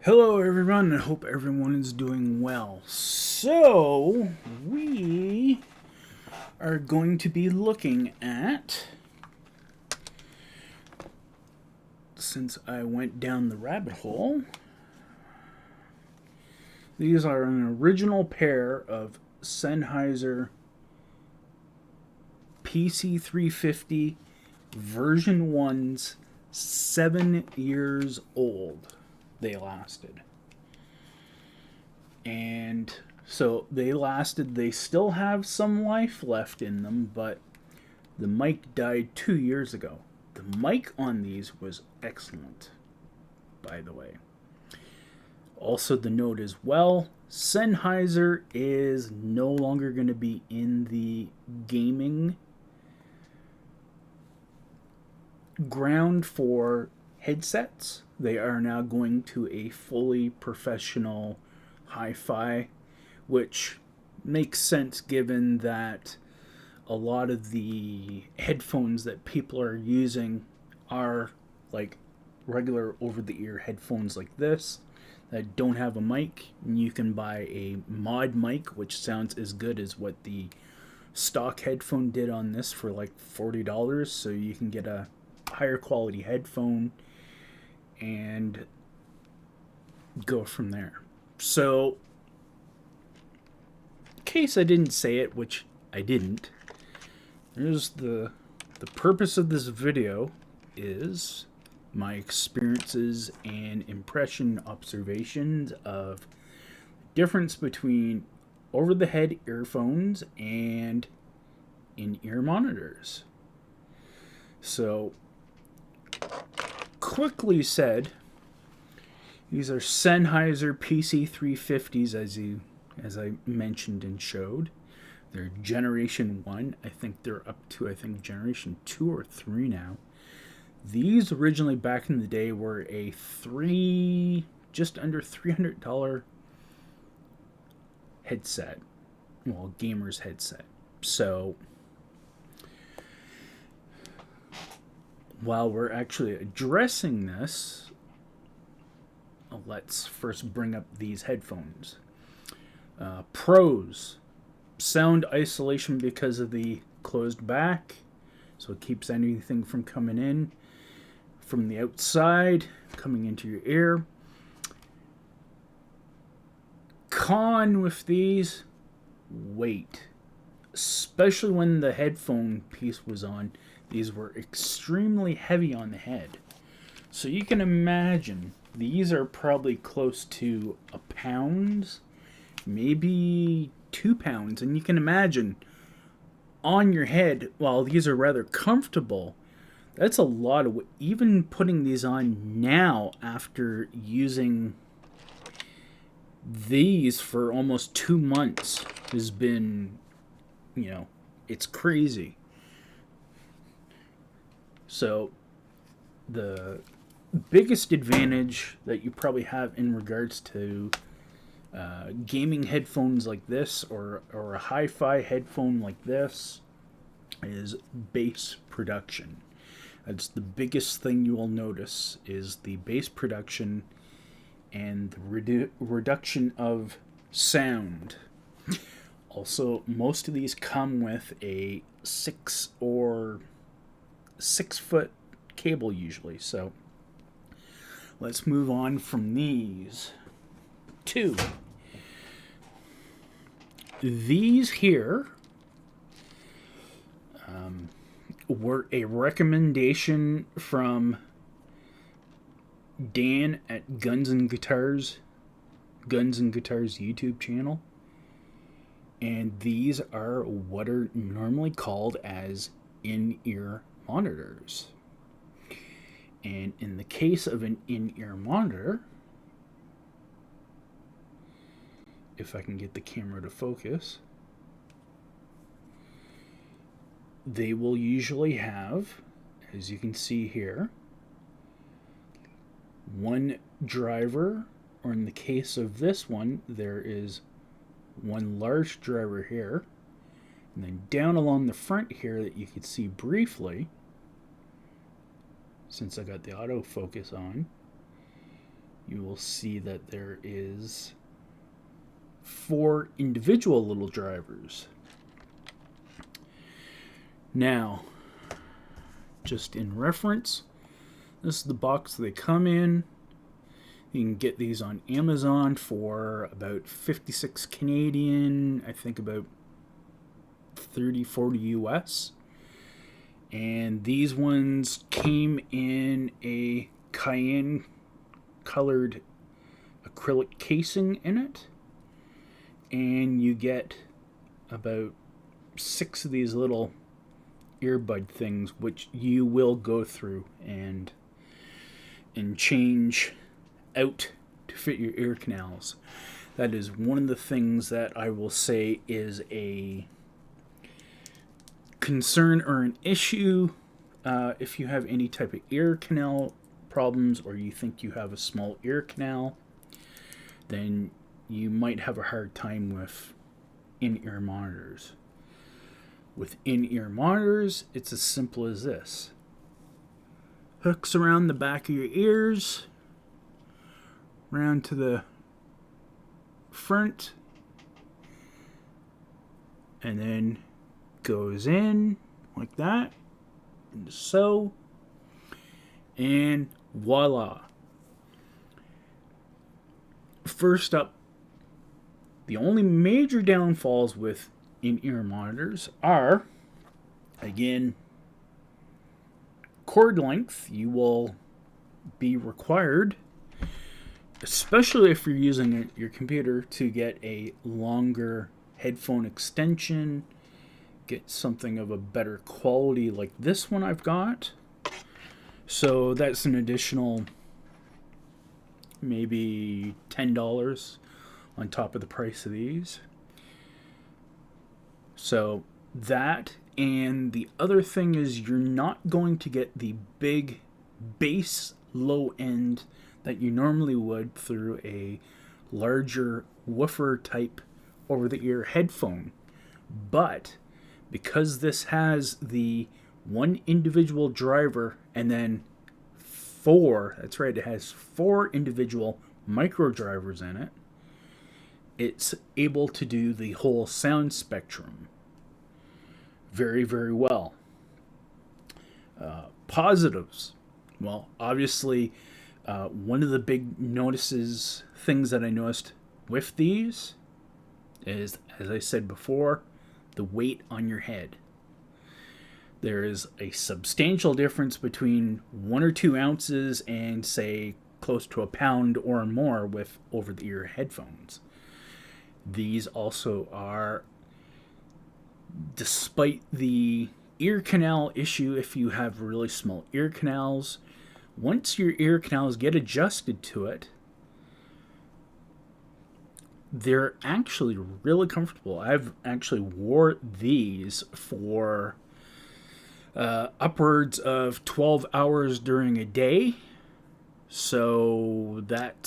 Hello everyone, I hope everyone is doing well. So, we are going to be looking at, since I went down the rabbit hole, these are an original pair of Senheiser PC350 version 1s, 7 years old. They lasted. And so they lasted. They still have some life left in them, but the mic died 2 years ago. The mic on these was excellent, by the way. Also, the note as well, Sennheiser is no longer going to be in the gaming ground for headsets. They are now going to a fully professional hi-fi, which makes sense given that a lot of the headphones that people are using are like regular over-the-ear headphones like this that don't have a mic. And you can buy a mod mic, which sounds as good as what the stock headphone did on this for like $40, so you can get a higher quality headphone and go from there. So, in case I didn't say it, which I didn't, there's the purpose of this video is my experiences and impression observations of the difference between over-the-head earphones and in-ear monitors. So, quickly said, these are Sennheiser PC350s, as I mentioned and showed. They're generation 1. I think they're up to generation 2 or 3 now. These originally back in the day were a just under $300 headset. Well, gamer's headset. So while we're actually addressing this, let's first bring up these headphones. Pros: sound isolation because of the closed back, so it keeps anything from coming in from the outside, coming into your ear. Con with these: weight. Especially when the headphone piece was on, these were extremely heavy on the head. So you can imagine these are probably close to a pound, maybe 2 pounds. And you can imagine on your head, while these are rather comfortable, that's a lot of, even putting these on now after using these for almost 2 months has been, it's crazy. So the biggest advantage that you probably have in regards to gaming headphones like this, or a hi-fi headphone like this, is bass production. That's the biggest thing you will notice, is the bass production and the reduction of sound. Also, most of these come with a 6 foot cable usually. So let's move on from these to these here. Were a recommendation from Dan at Guns and Guitars YouTube channel. And these are what are normally called as in-ear monitors. And in the case of an in-ear monitor, if I can get the camera to focus, they will usually have, as you can see here, one driver, or in the case of this one, there is one large driver here, and then down along the front here that you can see briefly, since I got the autofocus on, you will see that there is 4 individual little drivers. Now, just in reference, this is the box they come in. You can get these on Amazon for about 56 Canadian, I think about 30, 40 US. And these ones came in a cayenne colored acrylic casing in it. And you get about 6 of these little earbud things, which you will go through and change out to fit your ear canals. That is one of the things that I will say is a concern or an issue if you have any type of ear canal problems, or you think you have a small ear canal, then you might have a hard time with in-ear monitors. With in-ear monitors, it's as simple as this. Hooks around the back of your ears, round to the front, and then goes in like that, and so, and voila. First up, the only major downfalls with in-ear monitors are, again, cord length. You will be required, especially if you're using your computer, to get a longer headphone extension, get something of a better quality like this one I've got. So that's an additional maybe $10 on top of the price of these. So that, and the other thing is you're not going to get the big bass low end that you normally would through a larger woofer type over-the-ear headphone. But because this has the one individual driver and then 4, that's right, it has 4 individual micro drivers in it, it's able to do the whole sound spectrum very, very well. Positives. Well, obviously, one of the big things that I noticed with these is, as I said before, the weight on your head. There is a substantial difference between 1 or 2 ounces and, say, close to a pound or more with over-the-ear headphones. These also are, despite the ear canal issue, if you have really small ear canals, once your ear canals get adjusted to it, they're actually really comfortable. I've actually wore these for upwards of 12 hours during a day. So that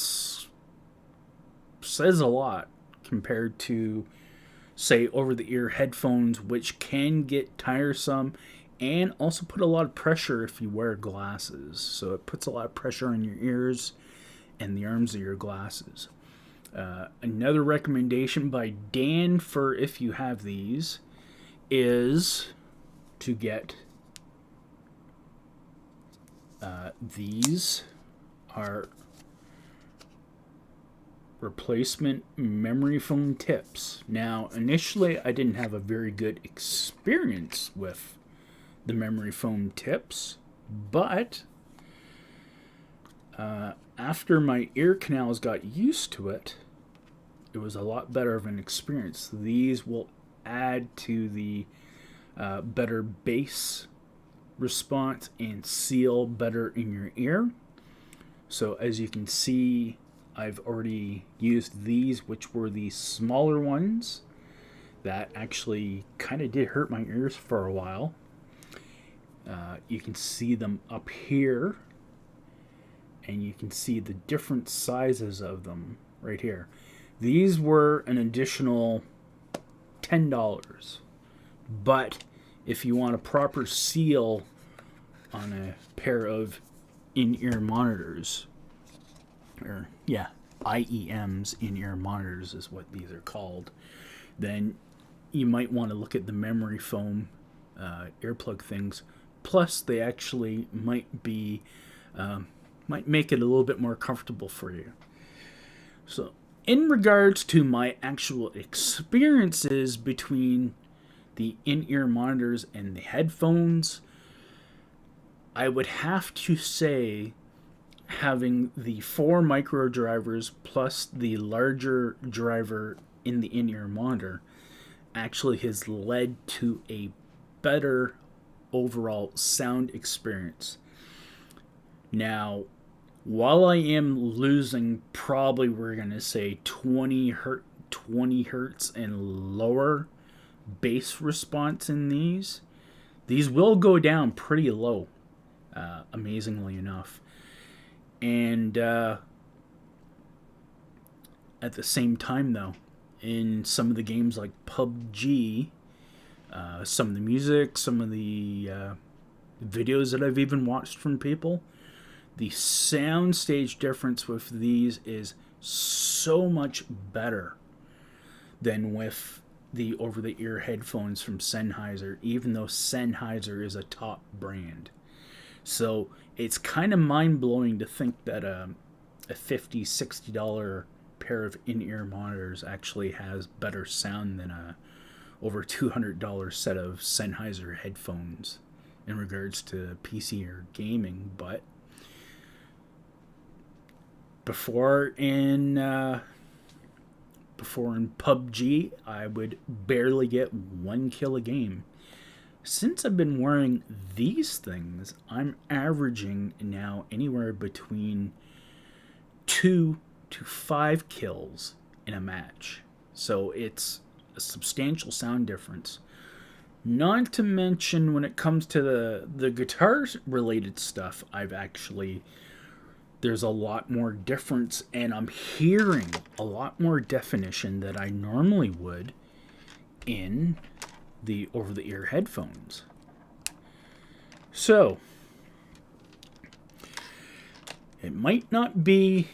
says a lot compared to, say, over-the-ear headphones, which can get tiresome and also put a lot of pressure if you wear glasses. So it puts a lot of pressure on your ears and the arms of your glasses. Another recommendation by Dan for if you have these is to get these are replacement memory foam tips. Now, initially, I didn't have a very good experience with the memory foam tips, but after my ear canals got used to it, it was a lot better of an experience. These will add to the better bass response and seal better in your ear. So as you can see, I've already used these, which were the smaller ones that actually kind of did hurt my ears for a while. You can see them up here, and you can see the different sizes of them right here. These were an additional $10, but if you want a proper seal on a pair of in-ear monitors, or yeah, IEMs, in-ear monitors is what these are called, then you might want to look at the memory foam earplug things. Plus, they actually might make it a little bit more comfortable for you. So, in regards to my actual experiences between the in-ear monitors and the headphones, I would have to say having the 4 micro drivers plus the larger driver in the in-ear monitor actually has led to a better overall sound experience. Now, while I am losing probably, we're going to say 20 hertz and lower bass response in these will go down pretty low, amazingly enough. And at the same time, though, in some of the games like PUBG, some of the music, some of the videos that I've even watched from people, the sound stage difference with these is so much better than with the over-the-ear headphones from Sennheiser, even though Sennheiser is a top brand. So it's kind of mind-blowing to think that a $50, $60 pair of in-ear monitors actually has better sound than a over $200 set of Sennheiser headphones in regards to PC or gaming. But before in PUBG, I would barely get 1 kill a game. Since I've been wearing these things, I'm averaging now anywhere between 2 to 5 kills in a match. So it's a substantial sound difference. Not to mention when it comes to the guitar related stuff, there's a lot more difference, and I'm hearing a lot more definition that I normally would in the over-the-ear headphones. So, it might not be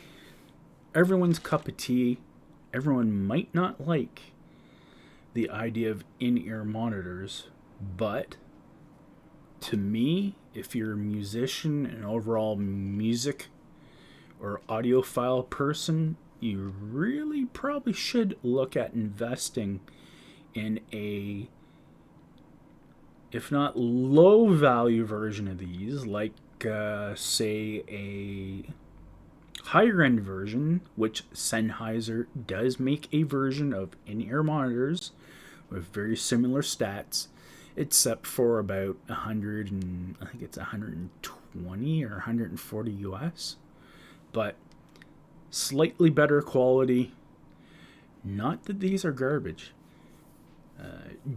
everyone's cup of tea. Everyone might not like the idea of in-ear monitors, but to me, if you're a musician and overall music or audiophile person, you really probably should look at investing in a, if not low value version of these, like say a higher end version, which Sennheiser does make a version of in-ear monitors with very similar stats, except for about 100 and I think it's 120 or 140 US, but slightly better quality. Not that these are garbage.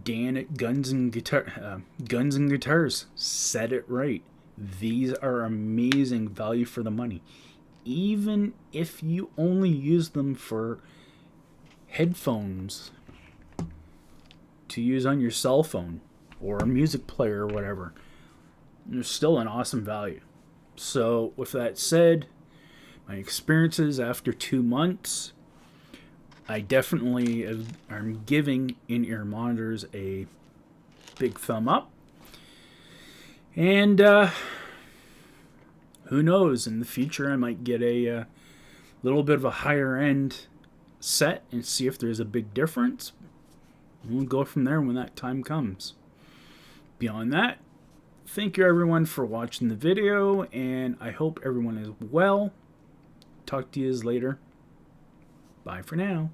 Dan at Guns and Guitars said it right. These are amazing value for the money, even if you only use them for headphones to use on your cell phone or a music player or whatever. There's still an awesome value. So with that said, my experiences after 2 months, I definitely am giving in-ear monitors a big thumb up. And who knows, in the future I might get a little bit of a higher end set and see if there's a big difference. We'll go from there when that time comes. Beyond that, thank you everyone for watching the video, and I hope everyone is well. Talk to you later. Bye for now.